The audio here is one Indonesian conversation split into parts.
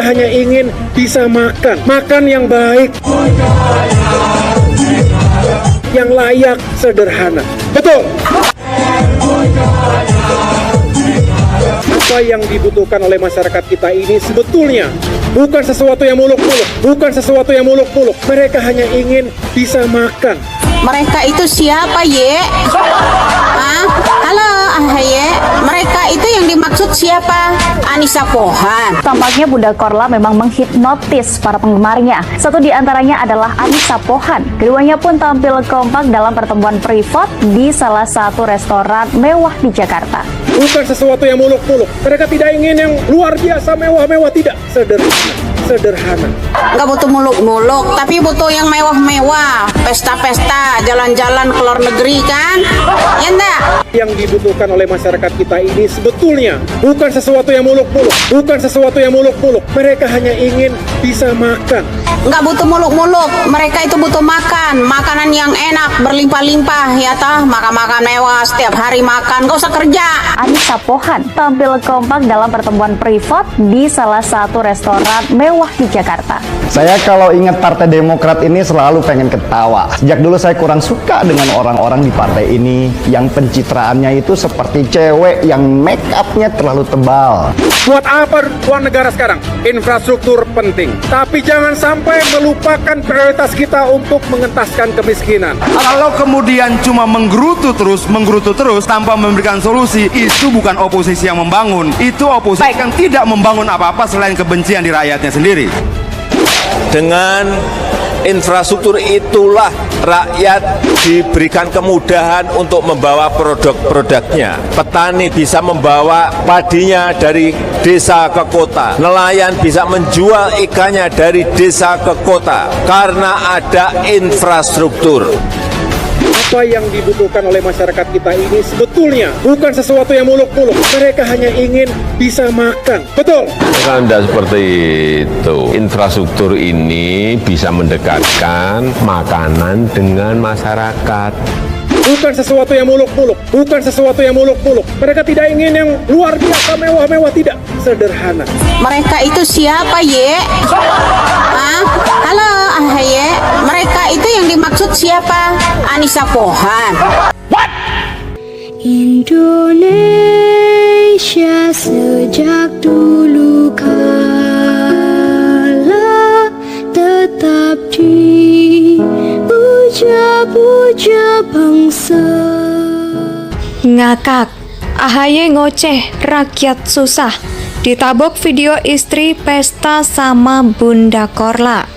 hanya ingin bisa makan yang baik, yang layak, sederhana. Betul. Apa yang dibutuhkan oleh masyarakat kita ini sebetulnya bukan sesuatu yang muluk-muluk, Mereka hanya ingin bisa makan. Mereka itu siapa, Ye? Halo, Ye. Mereka itu yang dimaksud siapa? Anissa Pohan. Tampaknya Bunda Korla memang menghipnotis para penggemarnya. Satu di antaranya adalah Anissa Pohan. Keduanya pun tampil kompak dalam pertemuan privat di salah satu restoran mewah di Jakarta. Bukan sesuatu yang muluk-muluk. Mereka tidak ingin yang luar biasa mewah-mewah, tidak. Sederhana. Nggak butuh muluk-muluk, tapi butuh yang mewah-mewah. Pesta-pesta, jalan-jalan ke luar negeri kan? Ya enggak? Yang dibutuhkan oleh masyarakat kita ini sebetulnya bukan sesuatu yang muluk-muluk, Mereka hanya ingin bisa makan. Nggak butuh muluk-muluk, mereka itu butuh makan. Makanan yang enak, berlimpah-limpah, ya toh. Makan-makan mewah, setiap hari makan, nggak usah kerja. Anissa Pohan tampil kompak dalam pertemuan privat di salah satu restoran mewah di Jakarta. Saya kalau ingat Partai Demokrat ini selalu pengen ketawa. Sejak dulu saya kurang suka dengan orang-orang di partai ini yang pencitraannya itu seperti cewek yang make up-nya terlalu tebal. Buat apa uang negara sekarang? Infrastruktur penting. Tapi jangan sampai melupakan prioritas kita untuk mengentaskan kemiskinan. Kalau kemudian cuma menggerutu terus tanpa memberikan solusi, itu bukan oposisi yang membangun. Itu oposisi yang tidak membangun apa-apa selain kebencian di rakyatnya sendiri. Dengan infrastruktur itulah rakyat diberikan kemudahan untuk membawa produk-produknya. Petani bisa membawa padinya dari desa ke kota. Nelayan bisa menjual ikannya dari desa ke kota karena ada infrastruktur. Apa yang dibutuhkan oleh masyarakat kita ini sebetulnya bukan sesuatu yang muluk-muluk. Mereka hanya ingin bisa makan. Betul. Kan tidak seperti itu. Infrastruktur ini bisa mendekatkan makanan dengan masyarakat. Bukan sesuatu yang muluk-muluk, Mereka tidak ingin yang luar biasa mewah-mewah, tidak. Sederhana. Mereka itu siapa, Ye? Halo, Ye. Mereka itu yang dimaksud siapa? Anissa Pohan. What? Indonesia sejak dulu kala tetap dipuja-puja bangsa. Ngakak, AHY ngoceh rakyat susah. Ditabok video istri pesta sama Bunda Korla.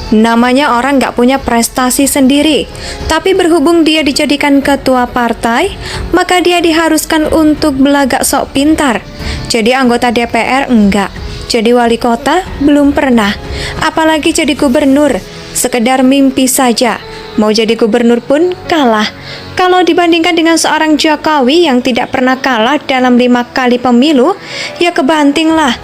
Namanya orang nggak punya prestasi sendiri, tapi berhubung dia dijadikan ketua partai, maka dia diharuskan untuk belagak sok pintar. Jadi anggota DPR enggak, jadi wali kota belum pernah, apalagi jadi gubernur, sekedar mimpi saja. Mau jadi gubernur pun kalah. Kalau dibandingkan dengan seorang Jokowi yang tidak pernah kalah dalam 5 kali pemilu, ya kebanting lah.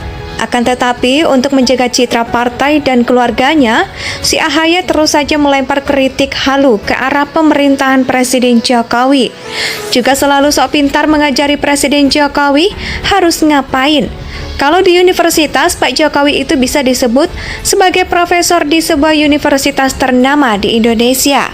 Akan tetapi untuk menjaga citra partai dan keluarganya, si AHY terus saja melempar kritik halu ke arah pemerintahan Presiden Jokowi. Juga selalu sok pintar mengajari Presiden Jokowi harus ngapain. Kalau di universitas, Pak Jokowi itu bisa disebut sebagai profesor di sebuah universitas ternama di Indonesia.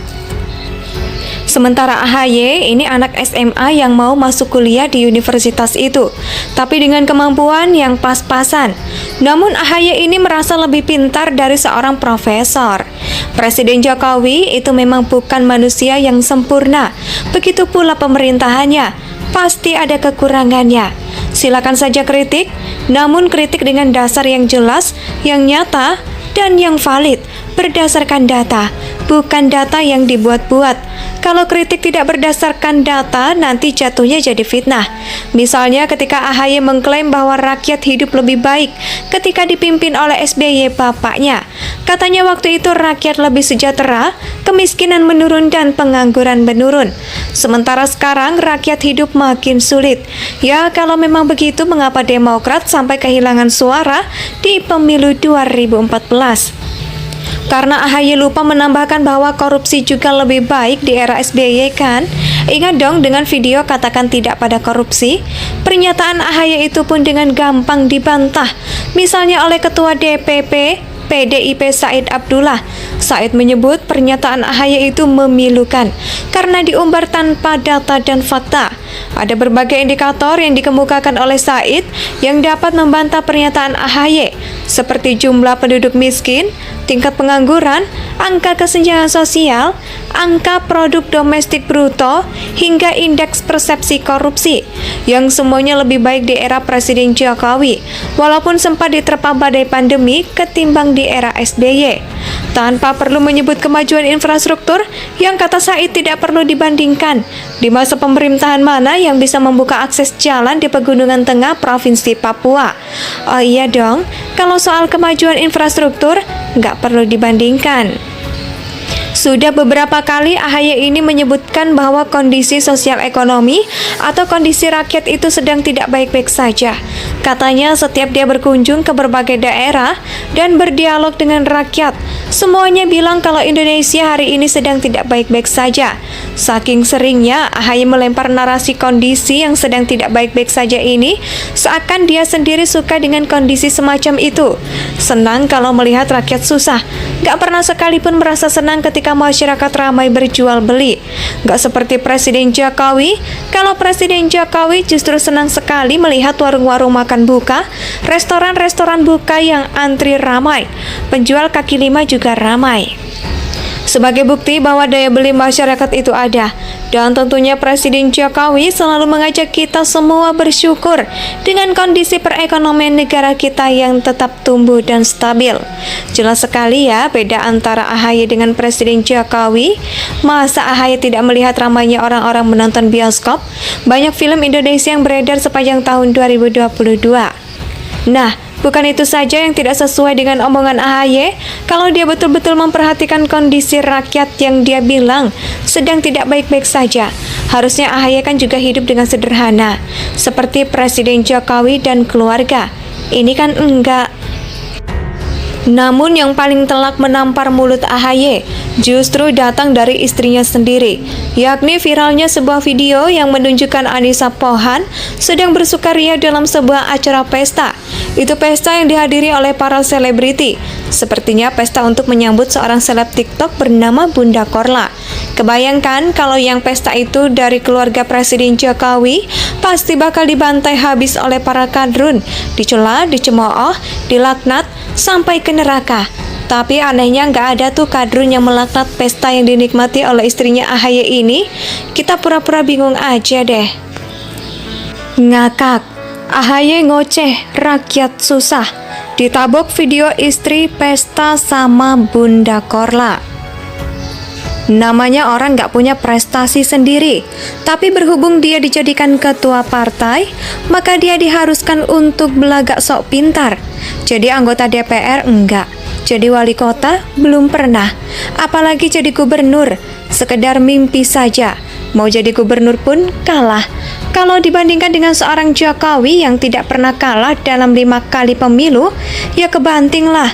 Sementara AHY ini anak SMA yang mau masuk kuliah di universitas itu, tapi dengan kemampuan yang pas-pasan. Namun AHY ini merasa lebih pintar dari seorang profesor. Presiden Jokowi itu memang bukan manusia yang sempurna, begitu pula pemerintahannya, pasti ada kekurangannya. Silakan saja kritik, namun kritik dengan dasar yang jelas, yang nyata, dan yang valid, berdasarkan data, bukan data yang dibuat-buat. Kalau kritik tidak berdasarkan data, nanti jatuhnya jadi fitnah. Misalnya ketika AHY mengklaim bahwa rakyat hidup lebih baik ketika dipimpin oleh SBY bapaknya. Katanya waktu itu rakyat lebih sejahtera, kemiskinan menurun dan pengangguran menurun. Sementara sekarang rakyat hidup makin sulit. Ya kalau memang begitu, mengapa Demokrat sampai kehilangan suara di pemilu 2014? Karena AHY lupa menambahkan bahwa korupsi juga lebih baik di era SBY kan? Ingat dong dengan video katakan tidak pada korupsi? Pernyataan AHY itu pun dengan gampang dibantah. Misalnya oleh Ketua DPP PDIP Said Abdullah. Said menyebut pernyataan AHY itu memilukan karena diumbar tanpa data dan fakta. Ada berbagai indikator yang dikemukakan oleh Said yang dapat membantah pernyataan AHY, seperti jumlah penduduk miskin, tingkat pengangguran, angka kesenjangan sosial, angka produk domestik bruto, hingga indeks persepsi korupsi, yang semuanya lebih baik di era Presiden Jokowi, walaupun sempat diterpa badai pandemi ketimbang di era SBY. Tanpa perlu menyebut kemajuan infrastruktur yang kata Said tidak perlu dibandingkan, di masa pemerintahan mana yang bisa membuka akses jalan di Pegunungan Tengah Provinsi Papua. Oh iya dong, kalau soal kemajuan infrastruktur nggak perlu dibandingkan. Sudah beberapa kali AHY ini menyebutkan bahwa kondisi sosial ekonomi atau kondisi rakyat itu sedang tidak baik-baik saja. Katanya setiap dia berkunjung ke berbagai daerah dan berdialog dengan rakyat, semuanya bilang kalau Indonesia hari ini sedang tidak baik-baik saja. Saking seringnya AHY melempar narasi kondisi yang sedang tidak baik-baik saja ini, seakan dia sendiri suka dengan kondisi semacam itu. Senang kalau melihat rakyat susah, gak pernah sekalipun merasa senang ketika masyarakat ramai berjual beli. Gak seperti Presiden Jokowi. Kalau Presiden Jokowi justru senang sekali melihat warung-warung makan buka, restoran-restoran buka yang antri ramai, penjual kaki lima juga ramai. Sebagai bukti bahwa daya beli masyarakat itu ada, dan tentunya Presiden Jokowi selalu mengajak kita semua bersyukur dengan kondisi perekonomian negara kita yang tetap tumbuh dan stabil. Jelas sekali ya beda antara AHY dengan Presiden Jokowi. Masa AHY tidak melihat ramainya orang-orang menonton bioskop? Banyak film Indonesia yang beredar sepanjang tahun 2022. Nah, bukan itu saja yang tidak sesuai dengan omongan AHY. Kalau dia betul-betul memperhatikan kondisi rakyat yang dia bilang sedang tidak baik-baik saja, harusnya AHY kan juga hidup dengan sederhana, seperti Presiden Jokowi dan keluarga. Ini kan enggak. Namun yang paling telak menampar mulut AHY justru datang dari istrinya sendiri, yakni viralnya sebuah video yang menunjukkan Anissa Pohan sedang bersukaria dalam sebuah acara pesta. Itu pesta yang dihadiri oleh para selebriti. Sepertinya pesta untuk menyambut seorang seleb TikTok bernama Bunda Korla. Kebayangkan kalau yang pesta itu dari keluarga Presiden Jokowi, pasti bakal dibantai habis oleh para kadrun, dicela, dicemooh, dilaknat, sampai ke neraka. Tapi anehnya nggak ada tuh kadrun yang melaknat pesta yang dinikmati oleh istrinya AHY ini. Kita pura-pura bingung aja deh. Ngakak, AHY ngoceh, rakyat susah. Ditabok video istri pesta sama Bunda Korla. Namanya orang nggak punya prestasi sendiri, tapi berhubung dia dijadikan ketua partai, maka dia diharuskan untuk belagak sok pintar. Jadi anggota DPR enggak, jadi wali kota belum pernah, apalagi jadi gubernur, sekedar mimpi saja. Mau jadi gubernur pun kalah. Kalau dibandingkan dengan seorang Jokowi yang tidak pernah kalah dalam 5 kali pemilu, ya kebanting lah.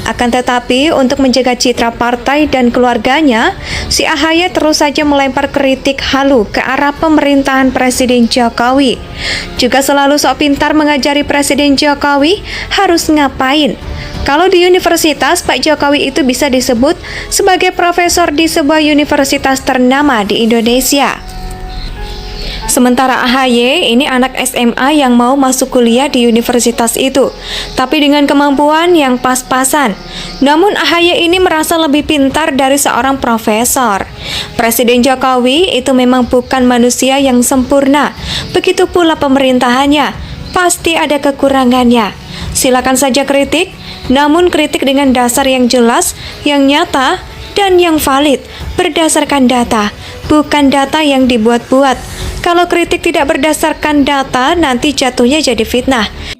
Akan tetapi untuk menjaga citra partai dan keluarganya, si AHY terus saja melempar kritik halu ke arah pemerintahan Presiden Jokowi. Juga selalu sok pintar mengajari Presiden Jokowi harus ngapain. Kalau di universitas, Pak Jokowi itu bisa disebut sebagai profesor di sebuah universitas ternama di Indonesia. Sementara AHY ini anak SMA yang mau masuk kuliah di universitas itu, tapi dengan kemampuan yang pas-pasan. Namun AHY ini merasa lebih pintar dari seorang profesor. Presiden Jokowi itu memang bukan manusia yang sempurna, begitu pula pemerintahannya, pasti ada kekurangannya. Silakan saja kritik, namun kritik dengan dasar yang jelas, yang nyata, dan yang valid, berdasarkan data, bukan data yang dibuat-buat. Kalau kritik tidak berdasarkan data, nanti jatuhnya jadi fitnah.